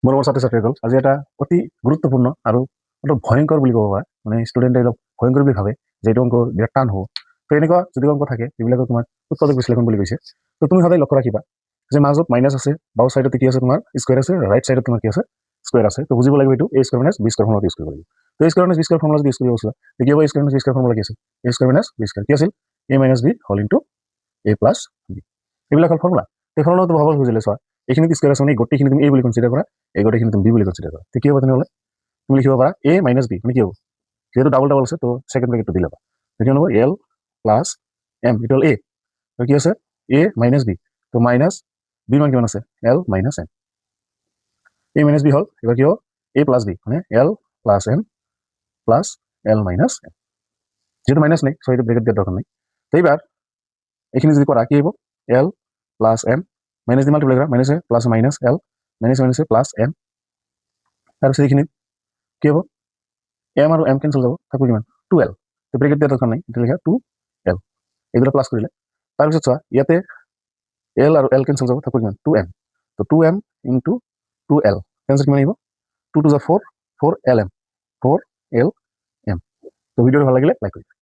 মৰমৰ ছাত্ৰ-ছাত্ৰীসকল, আজি এটা অতি গুৰুত্বপূৰ্ণ আৰু অলপ ভয়ংকৰ বুলি ক'ব পাৰা, মানে ষ্টুডেণ্টে অলপ ভয়ংকৰ বুলি ভাবে যে এইটো অংক বিৰাট টান হ'ব। তো এনেকুৱা যদি অংক থাকে সেইবিলাকক তোমাৰ উৎপাদক বিশ্লেষণ বুলি কৈছে। তো তুমি সদায় লক্ষ্য ৰাখিবা যে মাজত মাইনাছ আছে, বাও চাইডতে কি আছে, তোমাৰ স্কুৱেৰ আছে, ৰাইট চাইডত তোমাৰ কি আছে, স্কুৱেৰ আছে। তো বুজিব লাগিব এইটো A square minus B square formula use কৰিব লাগিব। তো A square minus B square formula যদি ইউজ কৰিব কৈছে, কি হ'ব? A square minus B square formula কি আছে? A square minus B square কি আছিল? A minus B whole into A plus B. এইবিলাক হ'ল ফৰ্মুলা। এই ফৰ্মুলাটো সহজ বুজিলে চোৱা, এইখিনি স্কুৱেৰ আছে মানে গোটেইখিনি তুমি এ বুলি কনচিডাৰ কৰা, এই গোটেইখিনি তুমি বি বুলি কনচিডাৰ কৰা। তো কি হ'ব তেনেহ'লে? তুমি লিখিব পাৰা এ মাইনাছ বি, মানে কি হ'ব? যেহেতু ডাবল ডাবল আছে তো সেকেন্ড ব্ৰেকেটটো দি ল'বা। কি হ'ব? এল প্লাছ এম, এইটো হ'ল এ। তো কি আছে? এ মাইনাছ বি, তো মাইনাছ বি মান কিমান আছে? L minus M. A minus B হ'ল, এবাৰ কি হ'ব? এ প্লাছ বি, মানে L plus M plus L minus M. যেহেতু মাইনাছ নাই, চ' এইটো ব্ৰেকেট দিয়াৰ দৰকাৰ নাই। তো এইবাৰ এইখিনি যদি কৰা কি হ'ব? এল প্লাছ এম, মাইনাছ দি মাল্টিপ্লাই কৰা, minus A plus minus L, minus minus A plus M. তাৰপিছত এইখিনি কি হ'ব? এম আৰু এম কেঞ্চেল যাব, থাকিব কিমান? 2l। তো ব্ৰেকেট দিয়াৰ দৰকাৰ নাই, এতিয়া লিখা 2l, এইবিলাক প্লাছ কৰিলে। তাৰপিছত চোৱা, ইয়াতে এল আৰু এল কেঞ্চেল যাব, থাকিব কিমান? 2m। তো 2m ইনটু 2l, কেঞ্চেল কিমান আহিব? 2 2 4, 4lm, 4lm। তো ভিডিঅ'টো ভাল লাগিলে লাইক কৰিবা।